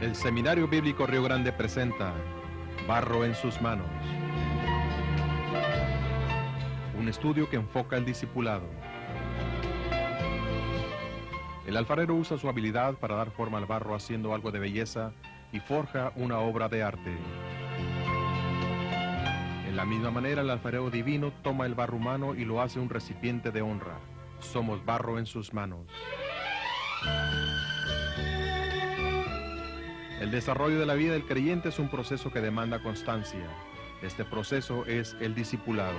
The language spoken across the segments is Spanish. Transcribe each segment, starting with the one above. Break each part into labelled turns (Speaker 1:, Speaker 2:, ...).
Speaker 1: El Seminario Bíblico Río Grande presenta Barro en sus manos. Un estudio que enfoca el discipulado. El alfarero usa su habilidad para dar forma al barro haciendo algo de belleza y forja una obra de arte. En la misma manera, el alfarero divino toma el barro humano y lo hace un recipiente de honra. Somos barro en sus manos. El desarrollo de la vida del creyente es un proceso que demanda constancia. Este proceso es el discipulado.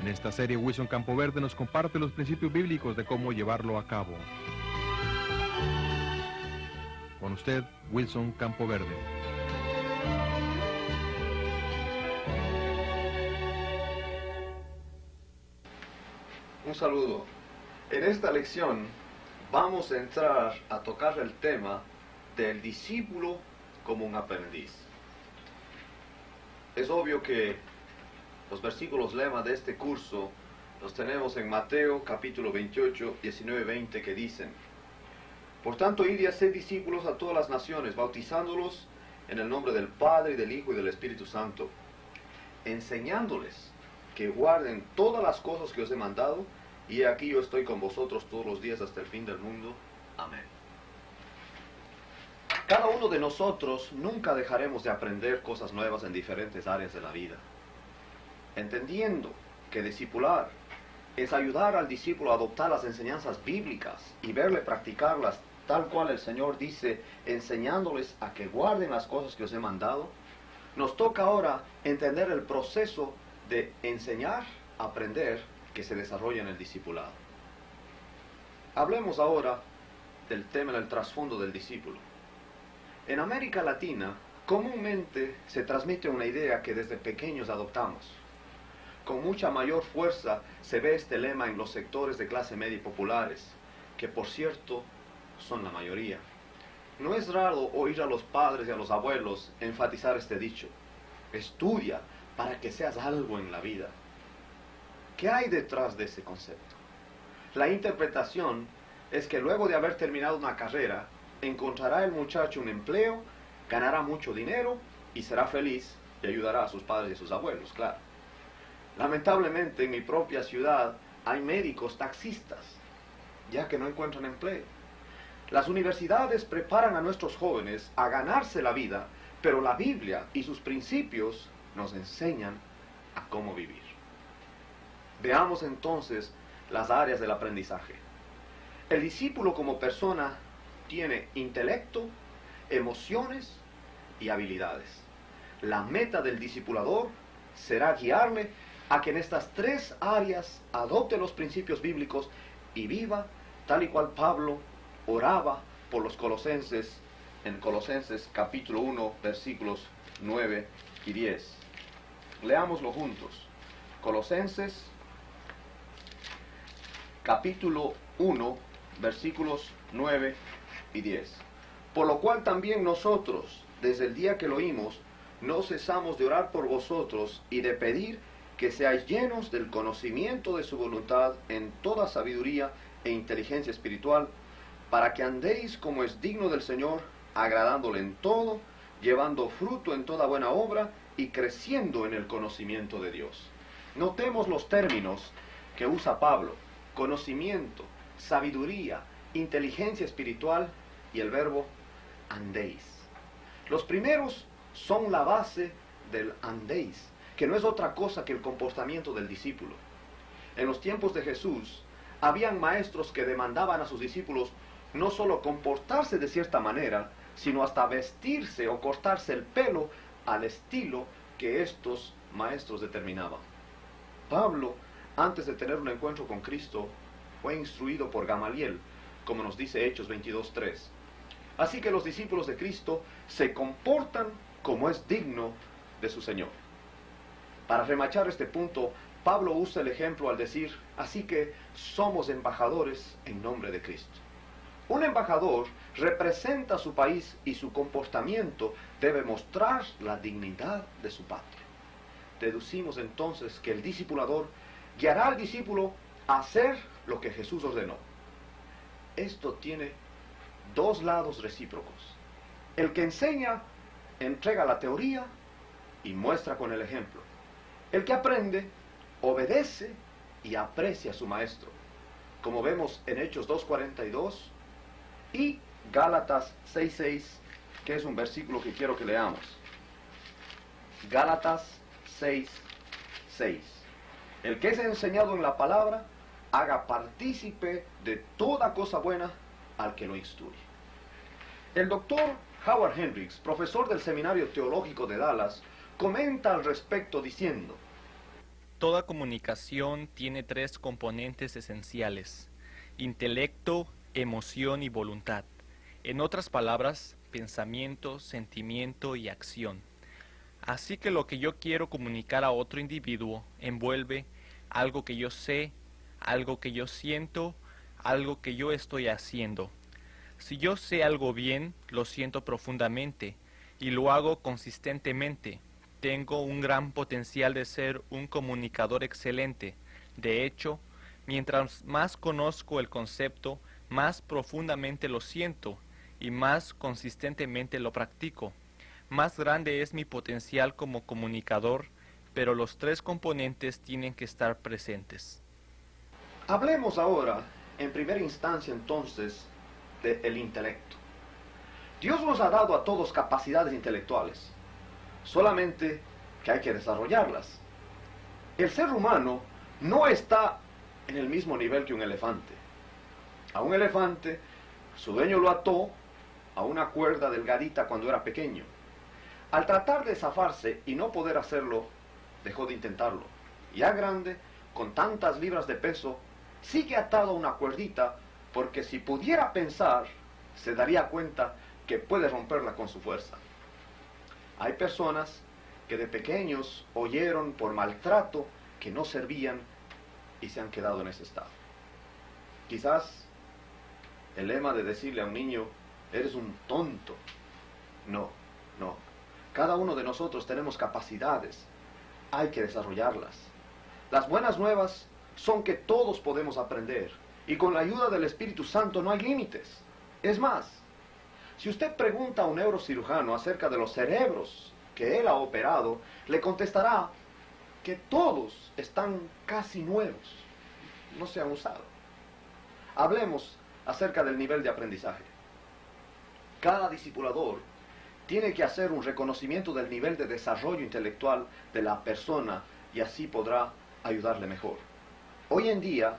Speaker 1: En esta serie, Wilson Campoverde nos comparte los principios bíblicos de cómo llevarlo a cabo. Con usted, Wilson Campoverde.
Speaker 2: Un saludo. En esta lección vamos a entrar a tocar el tema del discípulo como un aprendiz. Es obvio que los versículos lema de este curso los tenemos en Mateo capítulo 28, 19, 20 que dicen: Por tanto, id y haced discípulos a todas las naciones, bautizándolos en el nombre del Padre, y del Hijo, y del Espíritu Santo, enseñándoles que guarden todas las cosas que os he mandado, y aquí yo estoy con vosotros todos los días hasta el fin del mundo. Amén. Cada uno de nosotros nunca dejaremos de aprender cosas nuevas en diferentes áreas de la vida. Entendiendo que discipular es ayudar al discípulo a adoptar las enseñanzas bíblicas y verle practicarlas tal cual el Señor dice, enseñándoles a que guarden las cosas que os he mandado, nos toca ahora entender el proceso de enseñar, aprender, que se desarrolla en el discipulado. Hablemos ahora del tema del trasfondo del discípulo. En América Latina, comúnmente se transmite una idea que desde pequeños adoptamos. Con mucha mayor fuerza se ve este lema en los sectores de clase media y populares, que por cierto son la mayoría. No es raro oír a los padres y a los abuelos enfatizar este dicho: estudia para que seas algo en la vida. ¿Qué hay detrás de ese concepto? La interpretación es que luego de haber terminado una carrera, encontrará el muchacho un empleo, ganará mucho dinero y será feliz y ayudará a sus padres y a sus abuelos, claro. Lamentablemente en mi propia ciudad hay médicos taxistas, ya que no encuentran empleo. Las universidades preparan a nuestros jóvenes a ganarse la vida, pero la Biblia y sus principios nos enseñan a cómo vivir. Veamos entonces las áreas del aprendizaje. El discípulo como persona tiene intelecto, emociones y habilidades. La meta del discipulador será guiarle a que en estas tres áreas adopte los principios bíblicos y viva tal y cual Pablo oraba por los colosenses en Colosenses capítulo 1 versículos 9 y 10. Leámoslo juntos. Colosenses capítulo 1 versículos 9 y 10. Por lo cual también nosotros, desde el día que lo oímos, no cesamos de orar por vosotros y de pedir que seáis llenos del conocimiento de su voluntad en toda sabiduría e inteligencia espiritual, para que andéis como es digno del Señor, agradándole en todo, llevando fruto en toda buena obra y creciendo en el conocimiento de Dios. Notemos los términos que usa Pablo: conocimiento, sabiduría, inteligencia espiritual y el verbo andéis. Los primeros son la base del andéis, que no es otra cosa que el comportamiento del discípulo. En los tiempos de Jesús, habían maestros que demandaban a sus discípulos no solo comportarse de cierta manera, sino hasta vestirse o cortarse el pelo al estilo que estos maestros determinaban. Pablo, antes de tener un encuentro con Cristo, fue instruido por Gamaliel, como nos dice Hechos 22:3. Así que los discípulos de Cristo se comportan como es digno de su Señor. Para remachar este punto, Pablo usa el ejemplo al decir: así que somos embajadores en nombre de Cristo. Un embajador representa a su país y su comportamiento debe mostrar la dignidad de su patria. Deducimos entonces que el discipulador guiará al discípulo a hacer lo que Jesús ordenó. Esto tiene dos lados recíprocos. El que enseña entrega la teoría y muestra con el ejemplo. El que aprende obedece y aprecia a su maestro, como vemos en Hechos 2:42 y Gálatas 6:6, que es un versículo que quiero que leamos. Gálatas 6:6. El que es enseñado en la palabra, haga partícipe de toda cosa buena al que lo instruye. El doctor Howard Hendricks, profesor del Seminario Teológico de Dallas, comenta al respecto diciendo:
Speaker 3: toda comunicación tiene tres componentes esenciales: intelecto, emoción y voluntad. En otras palabras, pensamiento, sentimiento y acción. Así que lo que yo quiero comunicar a otro individuo envuelve algo que yo sé, algo que yo siento, algo que yo estoy haciendo. Si yo sé algo bien, lo siento profundamente y lo hago consistentemente. Tengo un gran potencial de ser un comunicador excelente. De hecho, mientras más conozco el concepto, más profundamente lo siento y más consistentemente lo practico. Más grande es mi potencial como comunicador, pero los tres componentes tienen que estar presentes.
Speaker 2: Hablemos ahora, en primera instancia entonces, del intelecto. Dios nos ha dado a todos capacidades intelectuales, solamente que hay que desarrollarlas. El ser humano no está en el mismo nivel que un elefante. A un elefante, su dueño lo ató a una cuerda delgadita cuando era pequeño. Al tratar de zafarse y no poder hacerlo, dejó de intentarlo. Ya grande, con tantas libras de peso, sigue atado a una cuerdita, porque si pudiera pensar, se daría cuenta que puede romperla con su fuerza. Hay personas que de pequeños oyeron por maltrato que no servían y se han quedado en ese estado. Quizás el lema de decirle a un niño, eres un tonto. No. Cada uno de nosotros tenemos capacidades, hay que desarrollarlas. Las buenas nuevas son que todos podemos aprender, y con la ayuda del Espíritu Santo no hay límites. Es más, si usted pregunta a un neurocirujano acerca de los cerebros que él ha operado, le contestará que todos están casi nuevos, no se han usado. Hablemos acerca del nivel de aprendizaje. Cada discipulador tiene que hacer un reconocimiento del nivel de desarrollo intelectual de la persona y así podrá ayudarle mejor. Hoy en día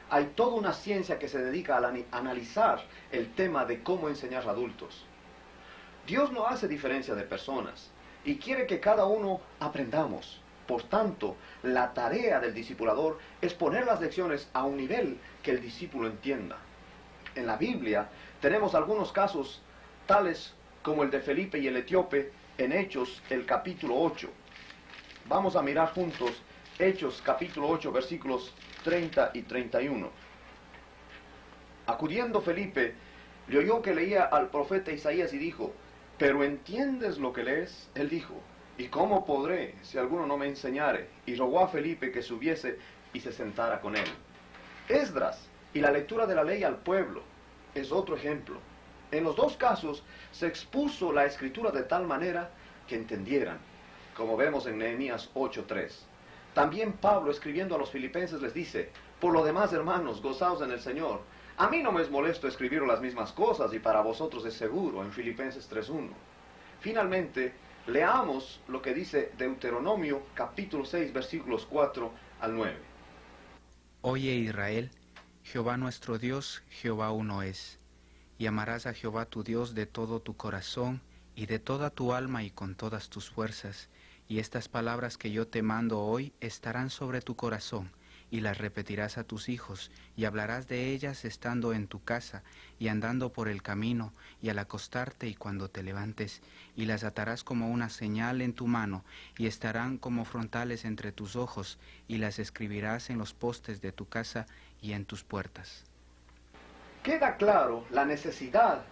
Speaker 2: hay toda una ciencia que se dedica a analizar el tema de cómo enseñar a adultos. Dios no hace diferencia de personas y quiere que cada uno aprendamos. Por tanto, la tarea del discipulador es poner las lecciones a un nivel que el discípulo entienda. En la Biblia tenemos algunos casos tales como el de Felipe y el etíope en Hechos, el capítulo 8. Vamos a mirar juntos Hechos, capítulo 8, versículos 30 y 31. Acudiendo Felipe, le oyó que leía al profeta Isaías y dijo, ¿pero entiendes lo que lees? Él dijo, ¿y cómo podré si alguno no me enseñare? Y rogó a Felipe que subiese y se sentara con él. Esdras y la lectura de la ley al pueblo es otro ejemplo. En los dos casos se expuso la escritura de tal manera que entendieran, como vemos en Nehemías 8:3. También Pablo, escribiendo a los filipenses, les dice, por lo demás, hermanos, gozaos en el Señor. A mí no me es molesto escribir las mismas cosas y para vosotros es seguro, en Filipenses 3:1. Finalmente, leamos lo que dice Deuteronomio capítulo 6, versículos 4 al 9.
Speaker 4: Oye Israel, Jehová nuestro Dios, Jehová uno es. Y amarás a Jehová tu Dios de todo tu corazón, y de toda tu alma y con todas tus fuerzas. Y estas palabras que yo te mando hoy estarán sobre tu corazón, y las repetirás a tus hijos, y hablarás de ellas estando en tu casa, y andando por el camino, y al acostarte y cuando te levantes, y las atarás como una señal en tu mano, y estarán como frontales entre tus ojos, y las escribirás en los postes de tu casa y en tus puertas.
Speaker 2: Queda claro la necesidad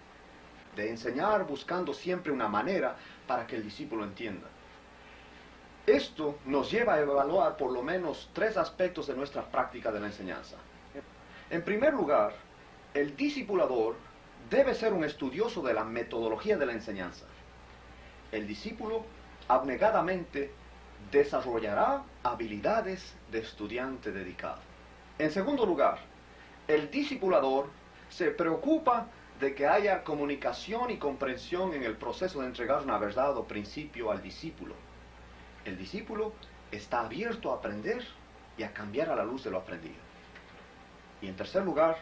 Speaker 2: de enseñar buscando siempre una manera para que el discípulo entienda. Esto nos lleva a evaluar por lo menos tres aspectos de nuestra práctica de la enseñanza. En primer lugar, el discipulador debe ser un estudioso de la metodología de la enseñanza. El discípulo abnegadamente desarrollará habilidades de estudiante dedicado. En segundo lugar, el discipulador se preocupa de que haya comunicación y comprensión en el proceso de entregar una verdad o principio al discípulo. El discípulo está abierto a aprender y a cambiar a la luz de lo aprendido. Y en tercer lugar,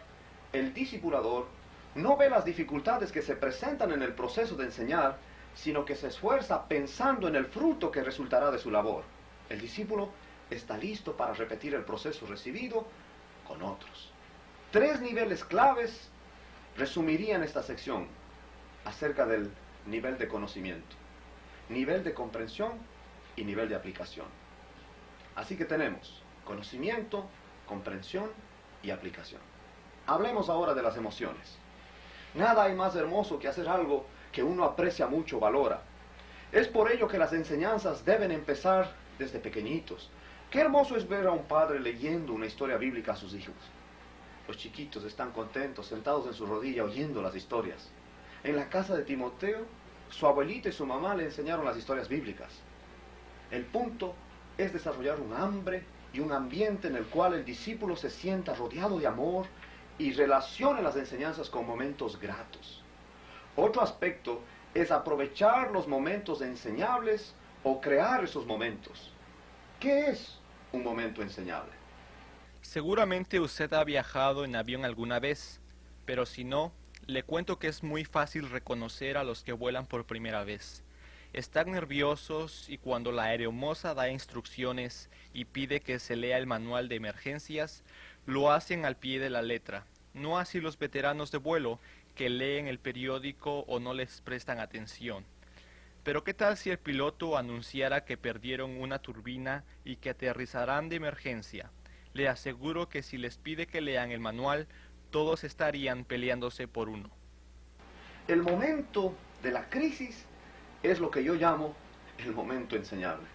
Speaker 2: el discipulador no ve las dificultades que se presentan en el proceso de enseñar, sino que se esfuerza pensando en el fruto que resultará de su labor. El discípulo está listo para repetir el proceso recibido con otros. 3 niveles claves resumirían esta sección acerca del nivel de conocimiento, nivel de comprensión y nivel de aplicación. Así que tenemos conocimiento, comprensión y aplicación. Hablemos ahora de las emociones. Nada hay más hermoso que hacer algo que uno aprecia mucho, valora. Es por ello que las enseñanzas deben empezar desde pequeñitos. Qué hermoso es ver a un padre leyendo una historia bíblica a sus hijos. Los chiquitos están contentos, sentados en su rodilla, oyendo las historias. En la casa de Timoteo, su abuelita y su mamá le enseñaron las historias bíblicas. El punto es desarrollar un hambre y un ambiente en el cual el discípulo se sienta rodeado de amor y relacione las enseñanzas con momentos gratos. Otro aspecto es aprovechar los momentos enseñables o crear esos momentos. ¿Qué es un momento enseñable?
Speaker 3: Seguramente usted ha viajado en avión alguna vez, pero si no, le cuento que es muy fácil reconocer a los que vuelan por primera vez. Están nerviosos y cuando la aeromoza da instrucciones y pide que se lea el manual de emergencias, lo hacen al pie de la letra. No así los veteranos de vuelo que leen el periódico o no les prestan atención. Pero ¿qué tal si el piloto anunciara que perdieron una turbina y que aterrizarán de emergencia? Le aseguro que si les pide que lean el manual, todos estarían peleándose por uno.
Speaker 2: El momento de la crisis es lo que yo llamo el momento enseñable.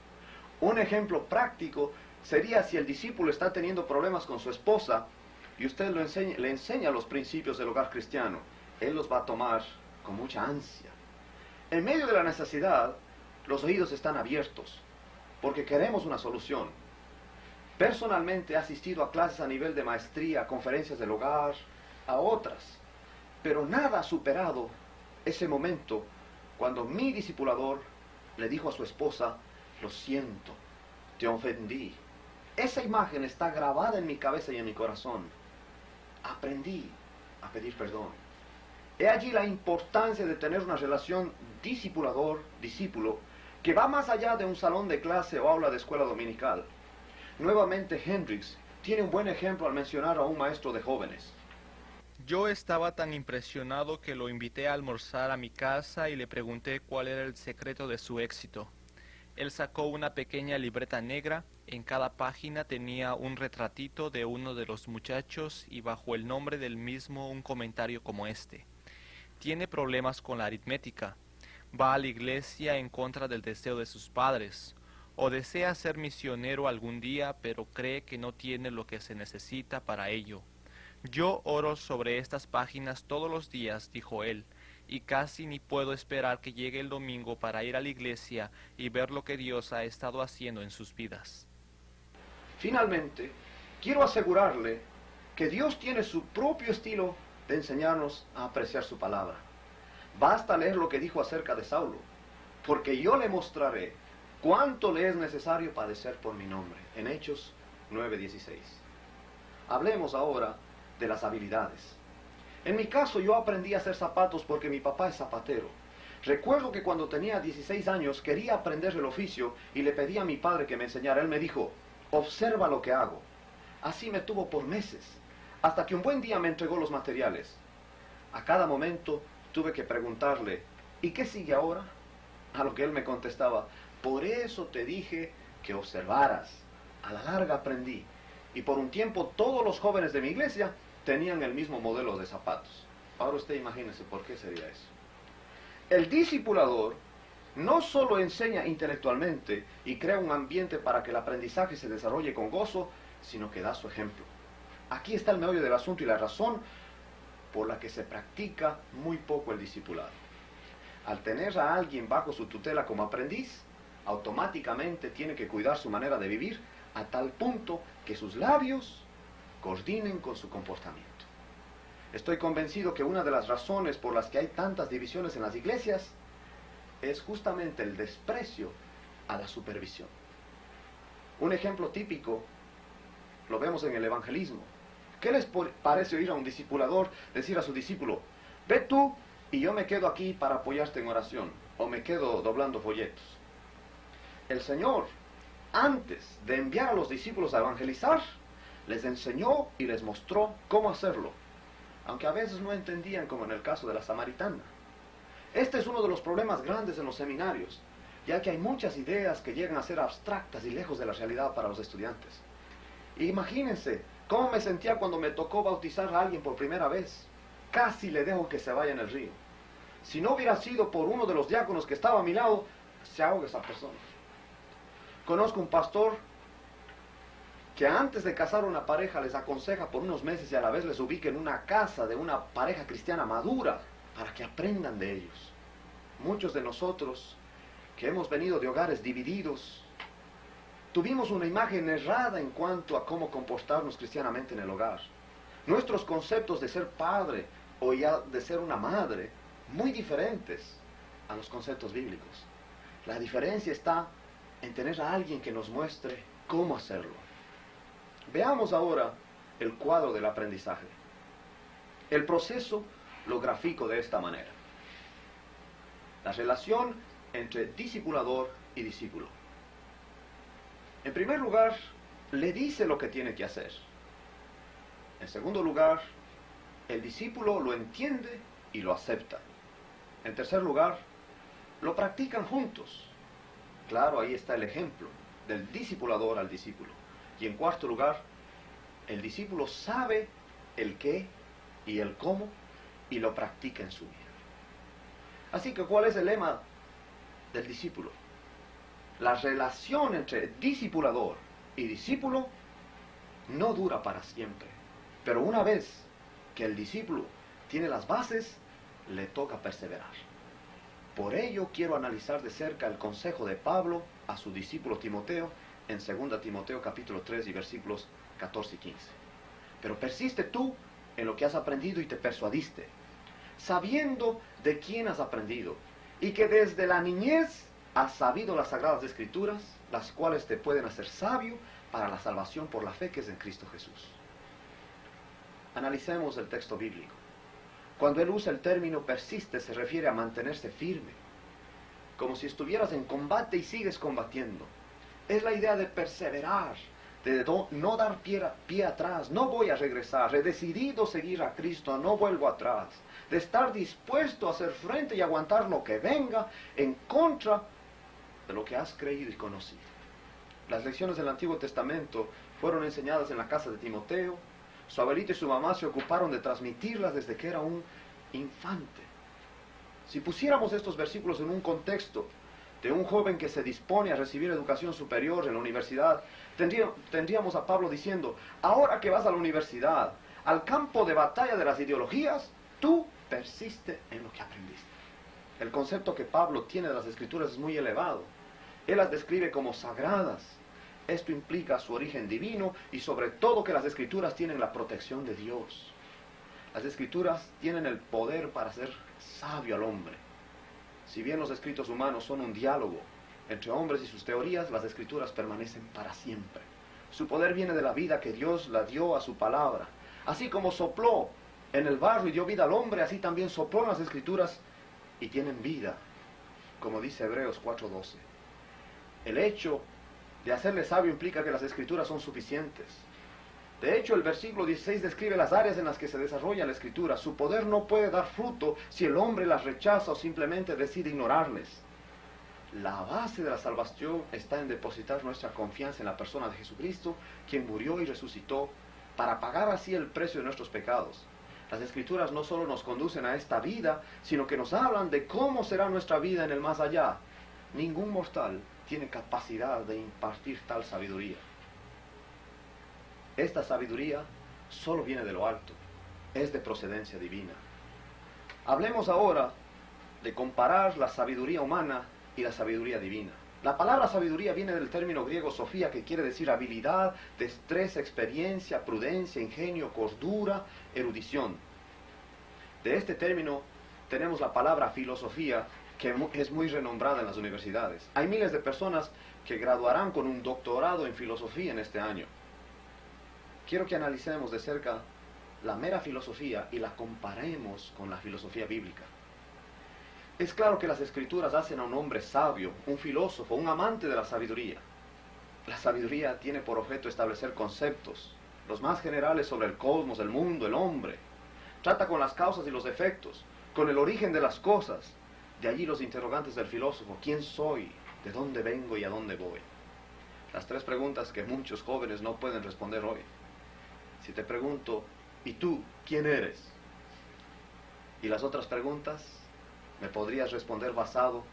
Speaker 2: Un ejemplo práctico sería si el discípulo está teniendo problemas con su esposa y usted le enseña los principios del hogar cristiano. Él los va a tomar con mucha ansia. En medio de la necesidad, los oídos están abiertos porque queremos una solución. Personalmente he asistido a clases a nivel de maestría, a conferencias del hogar, a otras, pero nada ha superado ese momento cuando mi discipulador le dijo a su esposa: lo siento, te ofendí. Esa imagen está grabada en mi cabeza y en mi corazón. Aprendí a pedir perdón. He allí la importancia de tener una relación discipulador-discípulo que va más allá de un salón de clase o aula de escuela dominical. Nuevamente Hendricks tiene un buen ejemplo al mencionar a un maestro de jóvenes.
Speaker 3: Yo estaba tan impresionado que lo invité a almorzar a mi casa y le pregunté cuál era el secreto de su éxito. Él sacó una pequeña libreta negra, en cada página tenía un retratito de uno de los muchachos y bajo el nombre del mismo un comentario como este: tiene problemas con la aritmética, va a la iglesia en contra del deseo de sus padres, o desea ser misionero algún día, pero cree que no tiene lo que se necesita para ello. Yo oro sobre estas páginas todos los días, dijo él, y casi ni puedo esperar que llegue el domingo para ir a la iglesia y ver lo que Dios ha estado haciendo en sus vidas.
Speaker 2: Finalmente, quiero asegurarle que Dios tiene su propio estilo de enseñarnos a apreciar su palabra. Basta leer lo que dijo acerca de Saulo, porque yo le mostraré cuánto le es necesario padecer por mi nombre, en Hechos 9:16. Hablemos ahora de las habilidades. En mi caso, yo aprendí a hacer zapatos porque mi papá es zapatero. Recuerdo que cuando tenía 16 años quería aprender el oficio y le pedí a mi padre que me enseñara. Él me dijo: observa lo que hago. Así me tuvo por meses, hasta que un buen día me entregó los materiales. A cada momento tuve que preguntarle: ¿y qué sigue ahora? A lo que él me contestaba: por eso te dije que observaras. A la larga aprendí, y por un tiempo todos los jóvenes de mi iglesia tenían el mismo modelo de zapatos. Ahora usted imagínese por qué sería eso. El discipulador no solo enseña intelectualmente y crea un ambiente para que el aprendizaje se desarrolle con gozo, sino que da su ejemplo. Aquí está el meollo del asunto y la razón por la que se practica muy poco el discipulado. Al tener a alguien bajo su tutela como aprendiz, automáticamente tiene que cuidar su manera de vivir a tal punto que sus labios coordinen con su comportamiento. Estoy convencido que una de las razones por las que hay tantas divisiones en las iglesias es justamente el desprecio a la supervisión. Un ejemplo típico lo vemos en el evangelismo. ¿Qué les parece oír a un discipulador decir a su discípulo: ve tú y yo me quedo aquí para apoyarte en oración, o me quedo doblando folletos? El Señor, antes de enviar a los discípulos a evangelizar, les enseñó y les mostró cómo hacerlo, aunque a veces no entendían, como en el caso de la samaritana. Este es uno de los problemas grandes en los seminarios, ya que hay muchas ideas que llegan a ser abstractas y lejos de la realidad para los estudiantes. Imagínense cómo me sentía cuando me tocó bautizar a alguien por primera vez. Casi le dejo que se vaya en el río. Si no hubiera sido por uno de los diáconos que estaba a mi lado, se ahoga esa persona. Conozco un pastor que antes de casar a una pareja les aconseja por unos meses y a la vez les ubica en una casa de una pareja cristiana madura para que aprendan de ellos. Muchos de nosotros que hemos venido de hogares divididos, tuvimos una imagen errada en cuanto a cómo comportarnos cristianamente en el hogar. Nuestros conceptos de ser padre o ya de ser una madre, muy diferentes a los conceptos bíblicos. La diferencia está en tener a alguien que nos muestre cómo hacerlo. Veamos ahora el cuadro del aprendizaje. El proceso lo grafico de esta manera. La relación entre discipulador y discípulo. En primer lugar, le dice lo que tiene que hacer. En segundo lugar, el discípulo lo entiende y lo acepta. En tercer lugar, lo practican juntos. Claro, ahí está el ejemplo del discipulador al discípulo. Y en cuarto lugar, el discípulo sabe el qué y el cómo y lo practica en su vida. Así que, ¿cuál es el lema del discípulo? La relación entre discipulador y discípulo no dura para siempre. Pero una vez que el discípulo tiene las bases, le toca perseverar. Por ello quiero analizar de cerca el consejo de Pablo a su discípulo Timoteo en 2 Timoteo capítulo 3 y versículos 14 y 15. Pero persiste tú en lo que has aprendido y te persuadiste, sabiendo de quién has aprendido, y que desde la niñez has sabido las sagradas escrituras, las cuales te pueden hacer sabio para la salvación por la fe que es en Cristo Jesús. Analicemos el texto bíblico. Cuando él usa el término persiste, se refiere a mantenerse firme, como si estuvieras en combate y sigues combatiendo. Es la idea de perseverar, de no dar pie atrás. No voy a regresar, he decidido seguir a Cristo, no vuelvo atrás. De estar dispuesto a hacer frente y aguantar lo que venga en contra de lo que has creído y conocido. Las lecciones del Antiguo Testamento fueron enseñadas en la casa de Timoteo. Su abuelita y su mamá se ocuparon de transmitirlas desde que era un infante. Si pusiéramos estos versículos en un contexto de un joven que se dispone a recibir educación superior en la universidad, tendríamos a Pablo diciendo: ahora que vas a la universidad, al campo de batalla de las ideologías, tú persiste en lo que aprendiste. El concepto que Pablo tiene de las Escrituras es muy elevado. Él las describe como sagradas. Esto implica su origen divino y sobre todo que las Escrituras tienen la protección de Dios. Las Escrituras tienen el poder para hacer sabio al hombre. Si bien los escritos humanos son un diálogo entre hombres y sus teorías, las Escrituras permanecen para siempre. Su poder viene de la vida que Dios la dio a su palabra. Así como sopló en el barro y dio vida al hombre, así también sopló en las Escrituras y tienen vida, como dice Hebreos 4:12. El hecho de hacerle sabio implica que las Escrituras son suficientes. De hecho, el versículo 16 describe las áreas en las que se desarrolla la Escritura. Su poder no puede dar fruto si el hombre las rechaza o simplemente decide ignorarles. La base de la salvación está en depositar nuestra confianza en la persona de Jesucristo, quien murió y resucitó para pagar así el precio de nuestros pecados. Las Escrituras no solo nos conducen a esta vida, sino que nos hablan de cómo será nuestra vida en el más allá. Ningún mortal tiene capacidad de impartir tal sabiduría. Esta sabiduría solo viene de lo alto. es de procedencia divina. Hablemos ahora de comparar la sabiduría humana y la sabiduría divina. La palabra sabiduría viene del término griego sofía, que quiere decir habilidad, destreza, experiencia, prudencia, ingenio, cordura, erudición. De este término tenemos la palabra filosofía, que es muy renombrada en las universidades. Hay miles de personas que graduarán con un doctorado en filosofía en este año. Quiero que analicemos de cerca la mera filosofía y la comparemos con la filosofía bíblica. Es claro que las escrituras hacen a un hombre sabio, un filósofo, un amante de la sabiduría. La sabiduría tiene por objeto establecer conceptos, los más generales sobre el cosmos, el mundo, el hombre. Trata con las causas y los efectos, con el origen de las cosas. De allí los interrogantes del filósofo: ¿quién soy? ¿De dónde vengo y a dónde voy? Las tres preguntas que muchos jóvenes no pueden responder hoy. Si te pregunto: ¿y tú quién eres? Y las otras preguntas, ¿me podrías responder basado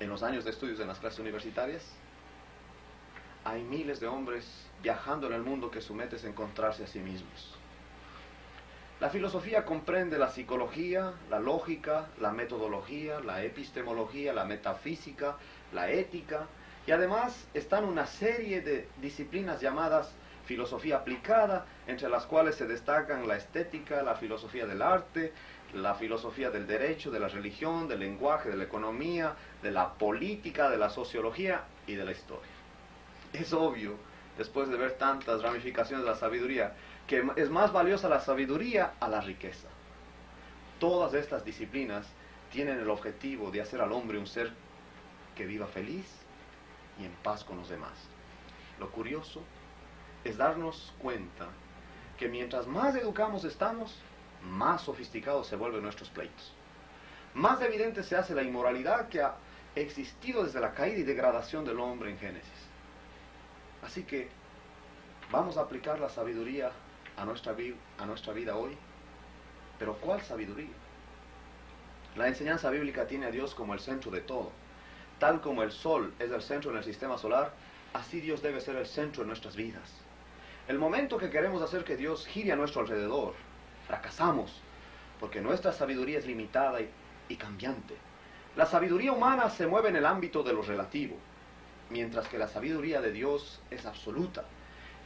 Speaker 2: en los años de estudios en las clases universitarias? Hay miles de hombres viajando en el mundo que su meta es encontrarse a sí mismos. La filosofía comprende la psicología, la lógica, la metodología, la epistemología, la metafísica, la ética, y además están una serie de disciplinas llamadas filosofía aplicada, entre las cuales se destacan la estética, la filosofía del arte, la filosofía del derecho, de la religión, del lenguaje, de la economía, de la política, de la sociología y de la historia. Es obvio, después de ver tantas ramificaciones de la sabiduría, que es más valiosa la sabiduría a la riqueza. Todas estas disciplinas tienen el objetivo de hacer al hombre un ser que viva feliz y en paz con los demás. Lo curioso es darnos cuenta que mientras más educados estamos, más sofisticados se vuelven nuestros pleitos. Más evidente se hace la inmoralidad que ha existido desde la caída y degradación del hombre en Génesis. Así que vamos a aplicar la sabiduría a nuestra vida hoy. Pero ¿cuál sabiduría? La enseñanza bíblica tiene a Dios como el centro de todo. Tal como el Sol es el centro en el sistema solar, así Dios debe ser el centro de nuestras vidas. El momento que queremos hacer que Dios gire a nuestro alrededor, fracasamos, porque nuestra sabiduría es limitada y cambiante. La sabiduría humana se mueve en el ámbito de lo relativo, mientras que la sabiduría de Dios es absoluta.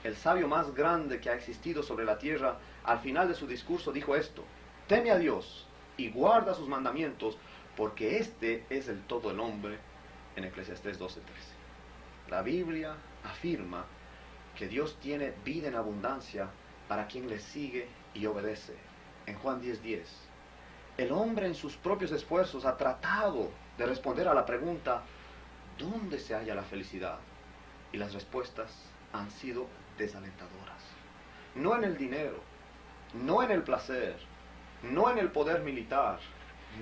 Speaker 2: El sabio más grande que ha existido sobre la tierra, al final de su discurso dijo esto: teme a Dios y guarda sus mandamientos, porque este es el todo el hombre, en Eclesiastés 12:13. La Biblia afirma que Dios tiene vida en abundancia para quien le sigue y obedece. En Juan 10:10, el hombre en sus propios esfuerzos ha tratado de responder a la pregunta: ¿dónde se halla la felicidad? Y las respuestas han sido desalentadoras. No en el dinero, no en el placer, no en el poder militar,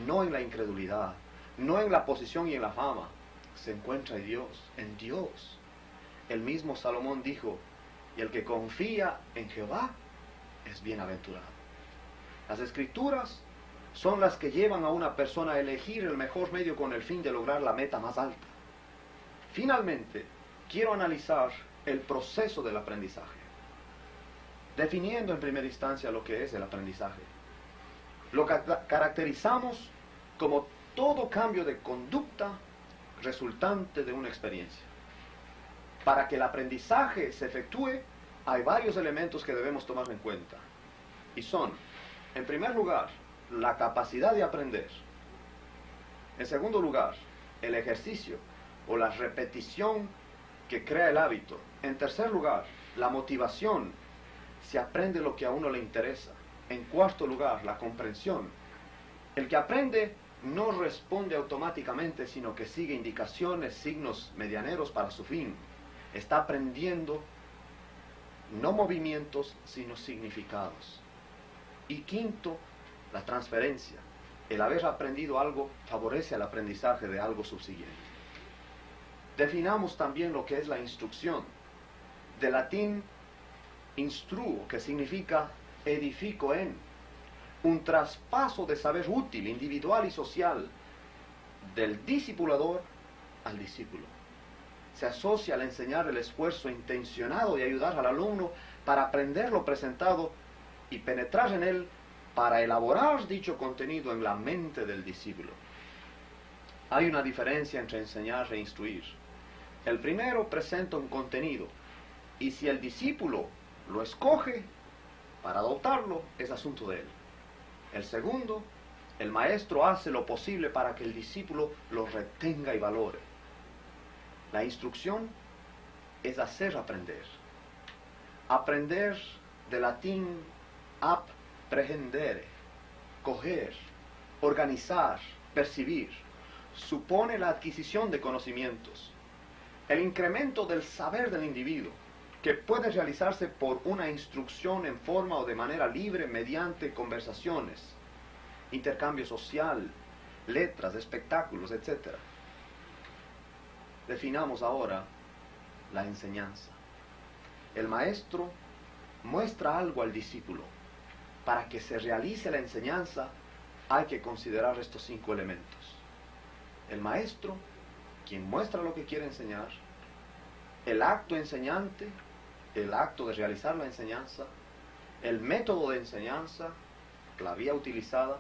Speaker 2: no en la incredulidad, no en la posición y en la fama. Se encuentra en Dios. El mismo Salomón dijo: y el que confía en Jehová es bienaventurado. Las escrituras son las que llevan a una persona a elegir el mejor medio con el fin de lograr la meta más alta. Finalmente, quiero analizar el proceso del aprendizaje, definiendo en primera instancia lo que es el aprendizaje. Lo caracterizamos como todo cambio de conducta resultante de una experiencia. Para que el aprendizaje se efectúe, hay varios elementos que debemos tomar en cuenta. Y son, en primer lugar, la capacidad de aprender. En segundo lugar, el ejercicio o la repetición que crea el hábito. En tercer lugar, la motivación. Se aprende lo que a uno le interesa. En cuarto lugar, la comprensión. El que aprende no responde automáticamente, sino que sigue indicaciones, signos medianeros para su fin. Está aprendiendo no movimientos, sino significados. Y quinto, la transferencia. El haber aprendido algo favorece el aprendizaje de algo subsiguiente. Definamos también lo que es la instrucción. De latín instruo, que significa edifico en. Un traspaso de saber útil, individual y social, del discipulador al discípulo. Se asocia al enseñar el esfuerzo intencionado de ayudar al alumno para aprender lo presentado y penetrar en él para elaborar dicho contenido en la mente del discípulo. Hay una diferencia entre enseñar e instruir. El primero presenta un contenido, y si el discípulo lo escoge para adoptarlo, es asunto de él. El segundo, el maestro hace lo posible para que el discípulo lo retenga y valore. La instrucción es hacer aprender. Aprender de latín apprehendere, coger, organizar, percibir, supone la adquisición de conocimientos, el incremento del saber del individuo, que puede realizarse por una instrucción en forma o de manera libre mediante conversaciones, intercambio social, letras, espectáculos, etc. Definamos ahora la enseñanza. El maestro muestra algo al discípulo. Para que se realice la enseñanza hay que considerar estos 5 elementos. El maestro, quien muestra lo que quiere enseñar, el acto enseñante, el acto de realizar la enseñanza, el método de enseñanza, la vía utilizada,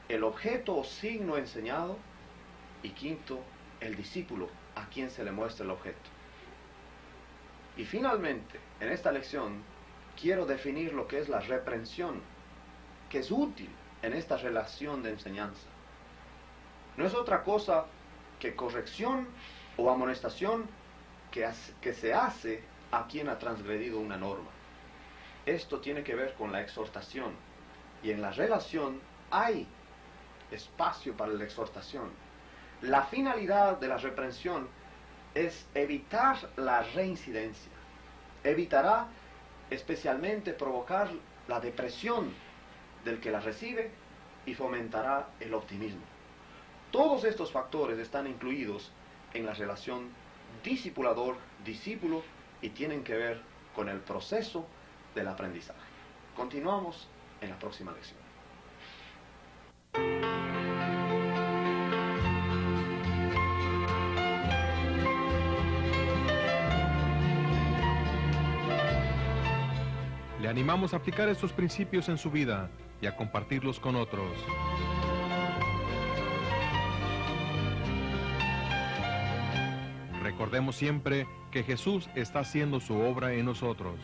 Speaker 2: el objeto o signo enseñado, y quinto, el discípulo a quien se le muestra el objeto. Y finalmente, en esta lección, quiero definir lo que es la reprensión, que es útil en esta relación de enseñanza. No es otra cosa que corrección o amonestación que se hace a quien ha transgredido una norma. Esto tiene que ver con la exhortación, y en la relación hay espacio para la exhortación. La finalidad de la reprensión es evitar la reincidencia. Evitará especialmente provocar la depresión del que la recibe y fomentará el optimismo. Todos estos factores están incluidos en la relación discipulador-discípulo y tienen que ver con el proceso del aprendizaje. Continuamos en la próxima lección.
Speaker 1: Le animamos a aplicar estos principios en su vida y a compartirlos con otros. Recordemos siempre que Jesús está haciendo su obra en nosotros.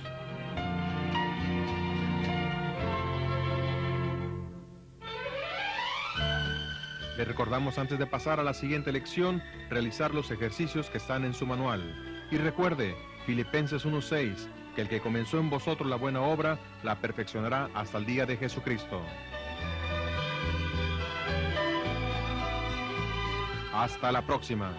Speaker 1: Le recordamos, antes de pasar a la siguiente lección, realizar los ejercicios que están en su manual. Y recuerde, Filipenses 1:6, que el que comenzó en vosotros la buena obra, la perfeccionará hasta el día de Jesucristo. Hasta la próxima.